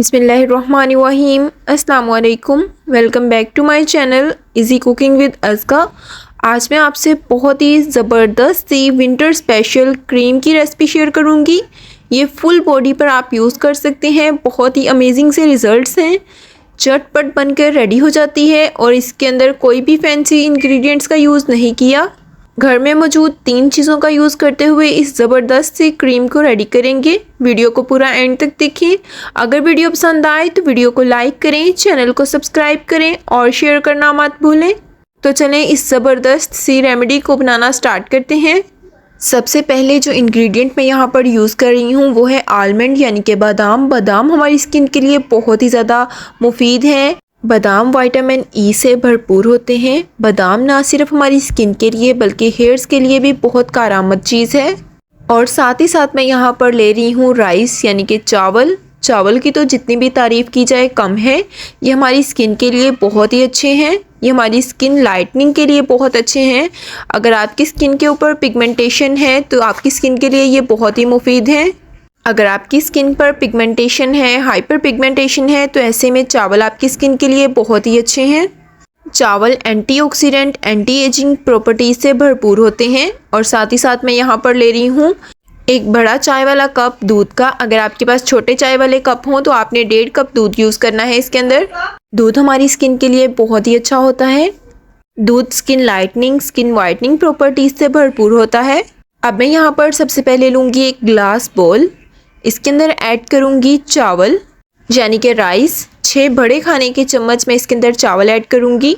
बिस्मिल्लाहिर्रहमानिर्रहीम। अस्सलाम वालेकुम। Welcome back to my channel easy cooking with Azka. आज मैं आपसे बहुत ही ज़बरदस्त सी विंटर स्पेशल क्रीम की रेसिपी शेयर करूंगी। ये फुल बॉडी पर आप यूज़ कर सकते हैं। बहुत ही अमेजिंग से रिज़ल्ट्स हैं। झटपट बनकर रेडी हो जाती है और इसके अंदर कोई भी फैंसी इंग्रेडिएंट्स का यूज़ नहीं किया। घर में मौजूद 3 चीज़ों का यूज़ करते हुए इस ज़बरदस्त सी क्रीम को रेडी करेंगे। वीडियो को पूरा एंड तक देखें। अगर वीडियो पसंद आए तो वीडियो को लाइक करें, चैनल को सब्सक्राइब करें और शेयर करना मत भूलें। तो चलें इस ज़बरदस्त सी रेमेडी को बनाना स्टार्ट करते हैं। सबसे पहले जो इंग्रेडिएंट मैं यहाँ पर यूज़ कर रही हूँ वो है आलमंड यानी कि बादाम। बादाम हमारी स्किन के लिए बहुत ही ज़्यादा मुफीद है। बादाम विटामिन ई से भरपूर होते हैं। बादाम ना सिर्फ हमारी स्किन के लिए बल्कि हेयर्स के लिए भी बहुत कारआमद चीज़ है। और साथ ही साथ मैं यहाँ पर ले रही हूँ राइस यानी कि चावल। चावल की तो जितनी भी तारीफ़ की जाए कम है। ये हमारी स्किन के लिए बहुत ही अच्छे हैं। ये हमारी स्किन लाइटनिंग के लिए बहुत अच्छे हैं। अगर आपकी स्किन के ऊपर पिगमेंटेशन है तो आपकी स्किन के लिए ये बहुत ही मुफीद हैं। अगर आपकी स्किन पर पिगमेंटेशन है, हाइपर पिगमेंटेशन है, तो ऐसे में चावल आपकी स्किन के लिए बहुत ही अच्छे हैं। चावल एंटीऑक्सीडेंट, एंटी एजिंग प्रॉपर्टीज से भरपूर होते हैं। और साथ ही साथ मैं यहाँ पर ले रही हूँ एक बड़ा चाय वाला कप दूध का। अगर आपके पास छोटे चाय वाले कप हों तो आपने 1.5 कप दूध यूज़ करना है इसके अंदर। दूध हमारी स्किन के लिए बहुत ही अच्छा होता है। दूध skin lightening, skin whitening properties से भरपूर होता है। अब मैं यहाँ पर सबसे पहले लूँगी एक ग्लास बोल। इसके अंदर ऐड करूँगी चावल यानी कि राइस। 6 बड़े खाने के चम्मच मैं इसके अंदर चावल ऐड करूँगी।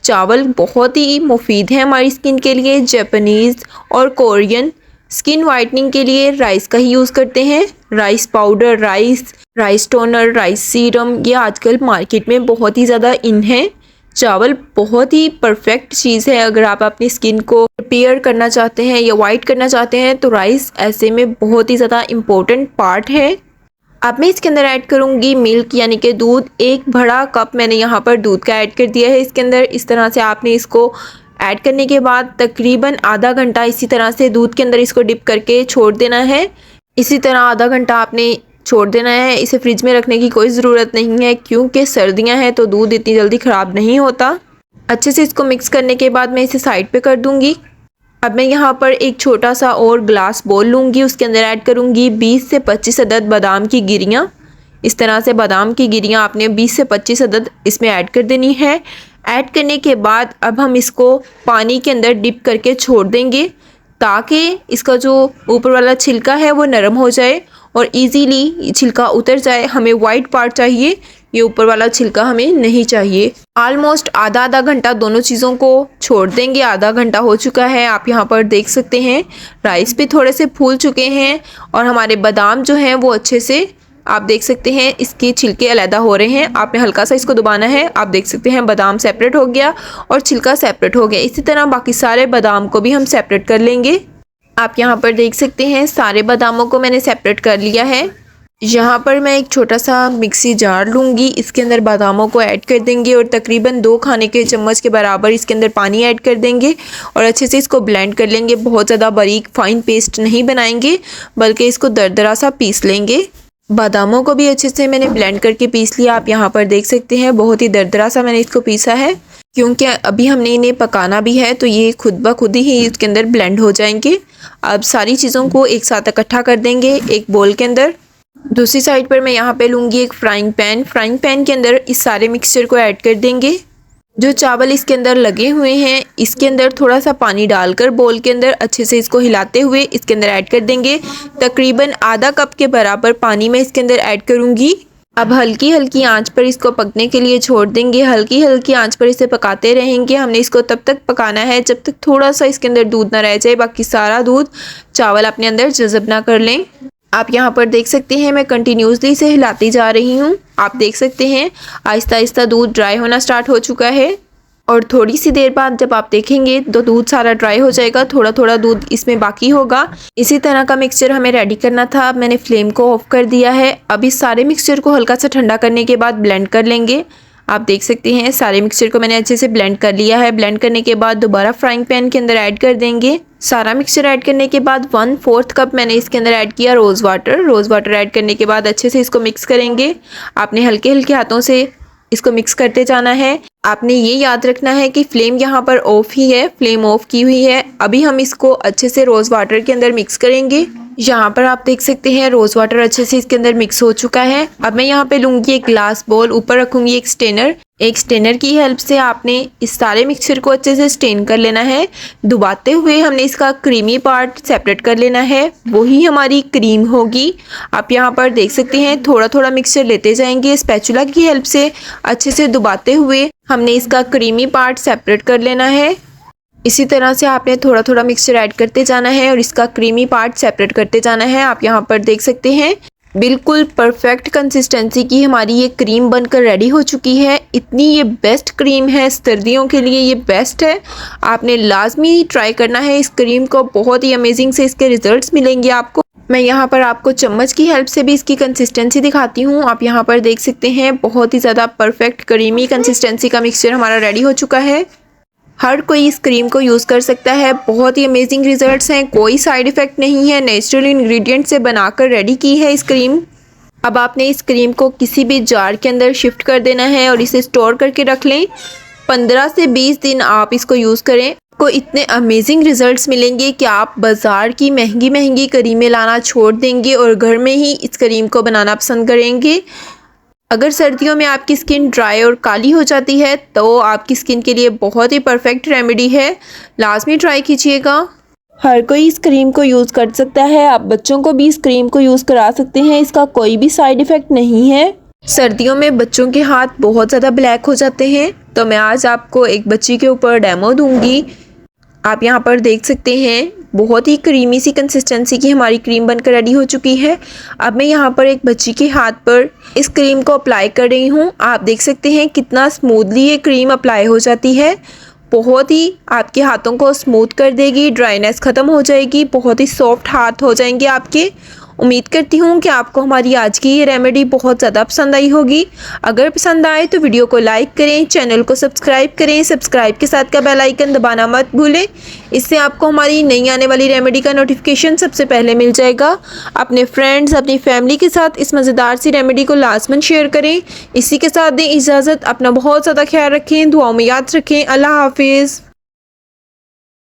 चावल बहुत ही मुफीद है हमारी स्किन के लिए। जापानीज़ और कोरियन स्किन वाइटनिंग के लिए राइस का ही यूज़ करते हैं। Rice powder, rice toner, rice serum, ये आजकल मार्केट में बहुत ही ज़्यादा इन है। चावल बहुत ही परफेक्ट चीज़ है। अगर आप अपनी स्किन को रिपेयर करना चाहते हैं या वाइट करना चाहते हैं तो राइस ऐसे में बहुत ही ज़्यादा इम्पोर्टेंट पार्ट है। अब मैं इसके अंदर ऐड करूँगी मिल्क यानी कि दूध। 1 बड़ा कप मैंने यहाँ पर दूध का ऐड कर दिया है इसके अंदर। इस तरह से आपने इसको ऐड करने के बाद तकरीबन आधा घंटा इसी तरह से दूध के अंदर इसको डिप करके छोड़ देना है। इसी तरह आधा घंटा आपने छोड़ देना है। इसे फ्रिज में रखने की कोई ज़रूरत नहीं है क्योंकि सर्दियां हैं तो दूध इतनी जल्दी ख़राब नहीं होता। अच्छे से इसको मिक्स करने के बाद मैं इसे साइड पे कर दूंगी। अब मैं यहाँ पर एक छोटा सा और ग्लास बोल लूँगी। उसके अंदर ऐड करूँगी 20 से 25 अदद बादाम की गिरियाँ। इस तरह से बादाम की गिरियाँ आपने 20 से 25 अदद इसमें ऐड कर देनी है। ऐड करने के बाद अब हम इसको पानी के अंदर डिप करके छोड़ देंगे ताकि इसका जो ऊपर वाला छिलका है वो नरम हो जाए और इजीली छिलका उतर जाए। हमें वाइट पार्ट चाहिए, ये ऊपर वाला छिलका हमें नहीं चाहिए। ऑलमोस्ट आधा घंटा दोनों चीज़ों को छोड़ देंगे। आधा घंटा हो चुका है। आप यहाँ पर देख सकते हैं राइस भी थोड़े से फूल चुके हैं और हमारे बादाम जो हैं वो अच्छे से आप देख सकते हैं इसके छिलके अलग हो रहे हैं। आपने हल्का सा इसको दबाना है। आप देख सकते हैं बादाम सेपरेट हो गया और छिलका सेपरेट हो गया। इसी तरह बाकी सारे बादाम को भी हम सेपरेट कर लेंगे। आप यहाँ पर देख सकते हैं सारे बादामों को मैंने सेपरेट कर लिया है। यहाँ पर मैं एक छोटा सा मिक्सी जार लूँगी। इसके अंदर बादामों को ऐड कर देंगे और तकरीबन 2 खाने के चम्मच के बराबर इसके अंदर पानी ऐड कर देंगे और अच्छे से इसको ब्लेंड कर लेंगे। बहुत ज़्यादा बारीक फाइन पेस्ट नहीं बनाएंगे बल्कि इसको दरदरा सा पीस लेंगे। बादामों को भी अच्छे से मैंने ब्लेंड करके पीस लिया। आप यहाँ पर देख सकते हैं बहुत ही दरदरा सा मैंने इसको पीसा है क्योंकि अभी हमने इन्हें पकाना भी है तो ये खुद ब खुद ही इसके अंदर ब्लेंड हो जाएंगे। अब सारी चीज़ों को एक साथ इकट्ठा कर देंगे एक बोल के अंदर। दूसरी साइड पर मैं यहाँ पे लूँगी एक फ्राइंग पैन के अंदर इस सारे मिक्सचर को ऐड कर देंगे। जो चावल इसके अंदर लगे हुए हैं इसके अंदर थोड़ा सा पानी डालकर बोल के अंदर अच्छे से इसको हिलाते हुए इसके अंदर ऐड कर देंगे। तकरीबन आधा कप के बराबर पानी मैं इसके अंदर ऐड करूँगी। अब हल्की हल्की आंच पर इसको पकने के लिए छोड़ देंगे। हल्की हल्की आंच पर इसे पकाते रहेंगे। हमने इसको तब तक पकाना है जब तक थोड़ा सा इसके अंदर दूध ना रह जाए, बाकी सारा दूध चावल अपने अंदर जज़ब ना कर लें। आप यहाँ पर देख सकते हैं मैं कंटिन्यूसली इसे हिलाती जा रही हूँ। आप देख सकते हैं आहिस्ता आहिस्ता दूध ड्राई होना स्टार्ट हो चुका है और थोड़ी सी देर बाद जब आप देखेंगे तो दूध सारा ड्राई हो जाएगा। थोड़ा थोड़ा दूध इसमें बाकी होगा। इसी तरह का मिक्सचर हमें रेडी करना था। अब मैंने फ्लेम को ऑफ कर दिया है। अब इस सारे मिक्सचर को हल्का सा ठंडा करने के बाद ब्लेंड कर लेंगे। आप देख सकते हैं सारे मिक्सचर को मैंने अच्छे से ब्लेंड कर लिया है। ब्लेंड करने के बाद दोबारा फ्राइंग पैन के अंदर ऐड कर देंगे। सारा मिक्सचर ऐड करने के बाद 1/4 कप मैंने इसके अंदर ऐड किया रोज़ वाटर ऐड करने के बाद अच्छे से इसको मिक्स करेंगे। आपने हल्के हल्के हाथों से इसको मिक्स करते जाना है। आपने ये याद रखना है कि फ्लेम यहाँ पर ऑफ ही है, फ्लेम ऑफ की हुई है। अभी हम इसको अच्छे से रोज़ वाटर के अंदर मिक्स करेंगे। यहाँ पर आप देख सकते हैं रोज़ वाटर अच्छे से इसके अंदर मिक्स हो चुका है। अब मैं यहाँ पे लूँगी एक ग्लास बोल, ऊपर रखूँगी एक स्टेनर। एक स्टेनर की हेल्प से आपने इस सारे मिक्सचर को अच्छे से स्टेन कर लेना है। डुबाते हुए हमने इसका क्रीमी पार्ट सेपरेट कर लेना है, वही हमारी क्रीम होगी। आप यहाँ पर देख सकते हैं थोड़ा थोड़ा मिक्सचर लेते जाएंगे स्पैचुला की हेल्प से। अच्छे से डुबाते हुए हमने इसका क्रीमी पार्ट सेपरेट कर लेना है। इसी तरह से आपने थोड़ा थोड़ा मिक्सचर ऐड करते जाना है और इसका क्रीमी पार्ट सेपरेट करते जाना है। आप यहाँ पर देख सकते हैं बिल्कुल परफेक्ट कंसिस्टेंसी की हमारी ये क्रीम बनकर रेडी हो चुकी है। इतनी ये बेस्ट क्रीम है, सर्दियों के लिए ये बेस्ट है। आपने लाजमी ट्राई करना है इस क्रीम को, बहुत ही अमेजिंग से इसके रिजल्ट्स मिलेंगे आपको। मैं यहाँ पर आपको चम्मच की हेल्प से भी इसकी कंसिस्टेंसी दिखाती हूँ। आप यहाँ पर देख सकते हैं बहुत ही ज़्यादा परफेक्ट क्रीमी कंसिस्टेंसी का मिक्सचर हमारा रेडी हो चुका है। हर कोई इस क्रीम को यूज़ कर सकता है, बहुत ही अमेजिंग रिजल्ट्स हैं, कोई साइड इफ़ेक्ट नहीं है। नेचुरल इंग्रेडिएंट से बनाकर रेडी की है इस क्रीम। अब आपने इस क्रीम को किसी भी जार के अंदर शिफ्ट कर देना है और इसे स्टोर करके रख लें। 15 से 20 दिन आप इसको यूज़ करें, को इतने अमेजिंग रिजल्ट्स मिलेंगे कि आप बाज़ार की महंगी महंगी क्रीमें लाना छोड़ देंगे और घर में ही इस क्रीम को बनाना पसंद करेंगे। अगर सर्दियों में आपकी स्किन ड्राई और काली हो जाती है तो आपकी स्किन के लिए बहुत ही परफेक्ट रेमेडी है, लाजमी ट्राई कीजिएगा। हर कोई इस क्रीम को यूज़ कर सकता है, आप बच्चों को भी इस क्रीम को यूज़ करा सकते हैं, इसका कोई भी साइड इफ़ेक्ट नहीं है। सर्दियों में बच्चों के हाथ बहुत ज़्यादा ब्लैक हो जाते हैं, तो मैं आज आपको एक बच्ची के ऊपर डेमो दूंगी। आप यहाँ पर देख सकते हैं बहुत ही क्रीमी सी कंसिस्टेंसी की हमारी क्रीम बनकर रेडी हो चुकी है। अब मैं यहाँ पर एक बच्ची के हाथ पर इस क्रीम को अप्लाई कर रही हूँ। आप देख सकते हैं कितना स्मूथली ये क्रीम अप्लाई हो जाती है, बहुत ही आपके हाथों को स्मूथ कर देगी, ड्राइनेस ख़त्म हो जाएगी, बहुत ही सॉफ्ट हाथ हो जाएंगे आपके। उम्मीद करती हूँ कि आपको हमारी आज की ये रेमेडी बहुत ज़्यादा पसंद आई होगी। अगर पसंद आए तो वीडियो को लाइक करें, चैनल को सब्सक्राइब करें, सब्सक्राइब के साथ का बेल आइकन दबाना मत भूलें। इससे आपको हमारी नई आने वाली रेमेडी का नोटिफिकेशन सबसे पहले मिल जाएगा। अपने फ्रेंड्स, अपनी फैमिली के साथ इस मज़ेदार सी रेमेडी को लाजमन शेयर करें। इसी के साथ दें इजाज़त, अपना बहुत ज़्यादा ख्याल रखें, दुआओं में याद रखें। अल्लाह हाफिज़।